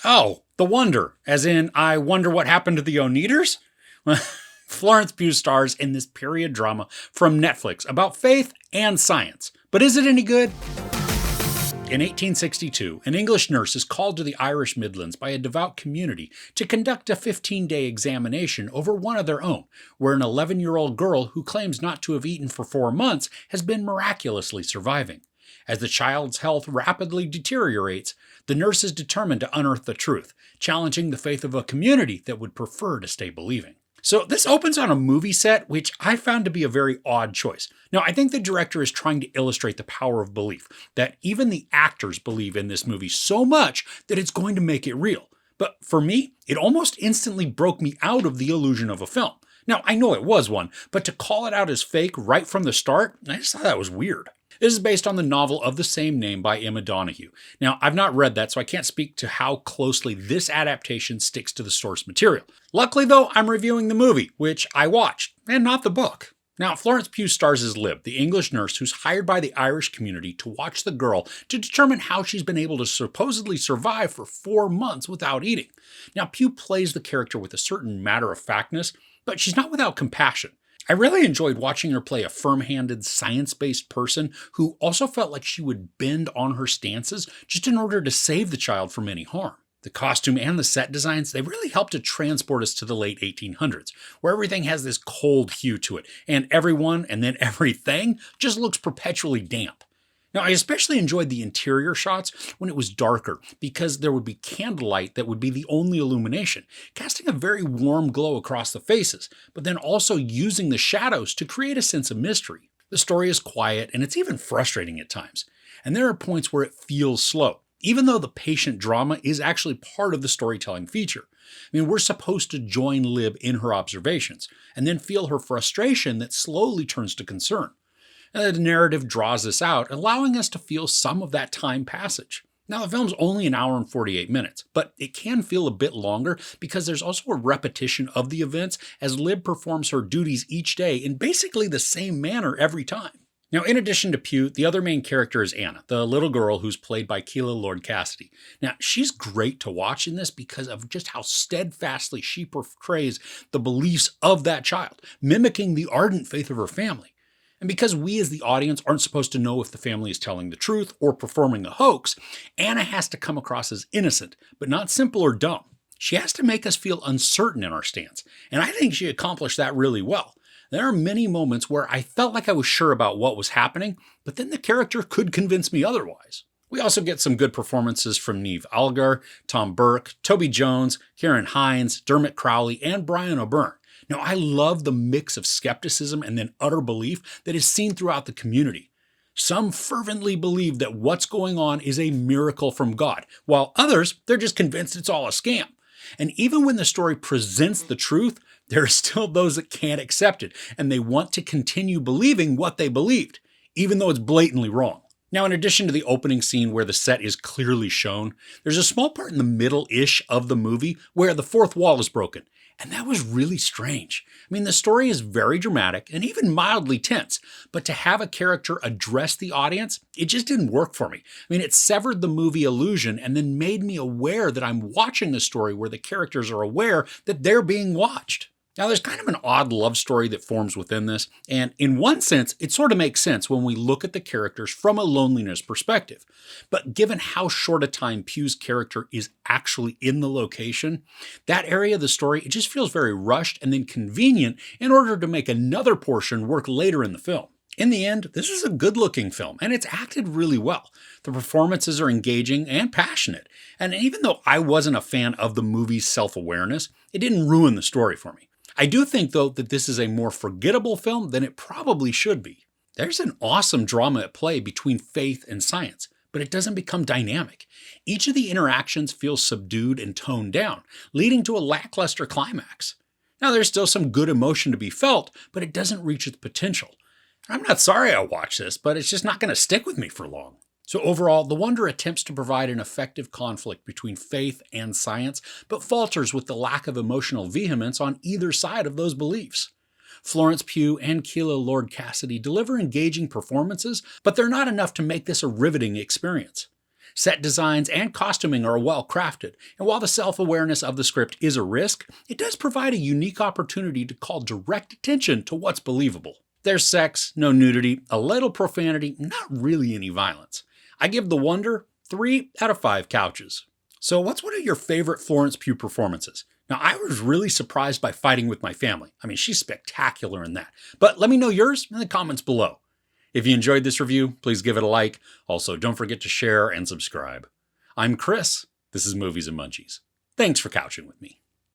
Oh, The Wonder, as in I wonder what happened to the Oneaters? Florence Pugh stars in this period drama from Netflix about faith and science. But is it any good? In 1862, an English nurse is called to the Irish Midlands by a devout community to conduct a 15-day examination over one of their own, where an 11-year-old girl who claims not to have eaten for 4 months has been miraculously surviving. As the child's health rapidly deteriorates, the nurse is determined to unearth the truth, challenging the faith of a community that would prefer to stay believing. So this opens on a movie set, which I found to be a very odd choice. Now, I think the director is trying to illustrate the power of belief, that even the actors believe in this movie so much that it's going to make it real. But for me, it almost instantly broke me out of the illusion of a film. Now, I know it was one, but to call it out as fake right from the start, I just thought that was weird. This is based on the novel of the same name by Emma Donoghue. Now, I've not read that, so I can't speak to how closely this adaptation sticks to the source material. Luckily, though, I'm reviewing the movie, which I watched, and not the book. Now, Florence Pugh stars as Lib, the English nurse who's hired by the Irish community to watch the girl to determine how she's been able to supposedly survive for 4 months without eating. Now, Pugh plays the character with a certain matter-of-factness, but she's not without compassion. I really enjoyed watching her play a firm-handed, science-based person who also felt like she would bend on her stances just in order to save the child from any harm. The costume and the set designs, they really help to transport us to the late 1800s, where everything has this cold hue to it, and everyone, and then everything, just looks perpetually damp. Now, I especially enjoyed the interior shots when it was darker, because there would be candlelight that would be the only illumination, casting a very warm glow across the faces, but then also using the shadows to create a sense of mystery. The story is quiet, and it's even frustrating at times, and there are points where it feels slow, even though the patient drama is actually part of the storytelling feature. I mean, we're supposed to join Lib in her observations, and then feel her frustration that slowly turns to concern. The narrative draws this out, allowing us to feel some of that time passage. Now, the film's only an hour and 48 minutes, but it can feel a bit longer because there's also a repetition of the events as Lib performs her duties each day in basically the same manner every time. Now, in addition to Pugh, the other main character is Anna, the little girl who's played by Keila Lord Cassidy. Now, she's great to watch in this because of just how steadfastly she portrays the beliefs of that child, mimicking the ardent faith of her family. And because we as the audience aren't supposed to know if the family is telling the truth or performing a hoax, Anna has to come across as innocent, but not simple or dumb. She has to make us feel uncertain in our stance, and I think she accomplished that really well. There are many moments where I felt like I was sure about what was happening, but then the character could convince me otherwise. We also get some good performances from Niamh Algar, Tom Burke, Toby Jones, Kieran Hines, Dermot Crowley, and Brian O'Byrne. Now, I love the mix of skepticism and then utter belief that is seen throughout the community. Some fervently believe that what's going on is a miracle from God, while others, they're just convinced it's all a scam. And even when the story presents the truth, there are still those that can't accept it, and they want to continue believing what they believed, even though it's blatantly wrong. Now, in addition to the opening scene where the set is clearly shown, there's a small part in the middle-ish of the movie where the fourth wall is broken. And that was really strange. I mean, the story is very dramatic and even mildly tense, but to have a character address the audience, it just didn't work for me. I mean, it severed the movie illusion and then made me aware that I'm watching a story where the characters are aware that they're being watched. Now, there's kind of an odd love story that forms within this, and in one sense, it sort of makes sense when we look at the characters from a loneliness perspective. But given how short a time Pugh's character is actually in the location, that area of the story, it just feels very rushed and then convenient in order to make another portion work later in the film. In the end, this is a good-looking film, and it's acted really well. The performances are engaging and passionate, and even though I wasn't a fan of the movie's self-awareness, it didn't ruin the story for me. I do think, though, that this is a more forgettable film than it probably should be. There's an awesome drama at play between faith and science, but it doesn't become dynamic. Each of the interactions feels subdued and toned down, leading to a lackluster climax. Now, there's still some good emotion to be felt, but it doesn't reach its potential. I'm not sorry I watched this, but it's just not going to stick with me for long. So overall, The Wonder attempts to provide an effective conflict between faith and science, but falters with the lack of emotional vehemence on either side of those beliefs. Florence Pugh and Keila Lord Cassidy deliver engaging performances, but they're not enough to make this a riveting experience. Set designs and costuming are well crafted, and while the self-awareness of the script is a risk, it does provide a unique opportunity to call direct attention to what's believable. There's sex, no nudity, a little profanity, not really any violence. I give The Wonder 3 out of 5 couches. So what's one of your favorite Florence Pugh performances? Now, I was really surprised by Fighting with My Family. I mean, she's spectacular in that. But let me know yours in the comments below. If you enjoyed this review, please give it a like. Also, don't forget to share and subscribe. I'm Chris. This is Movies and Munchies. Thanks for couching with me.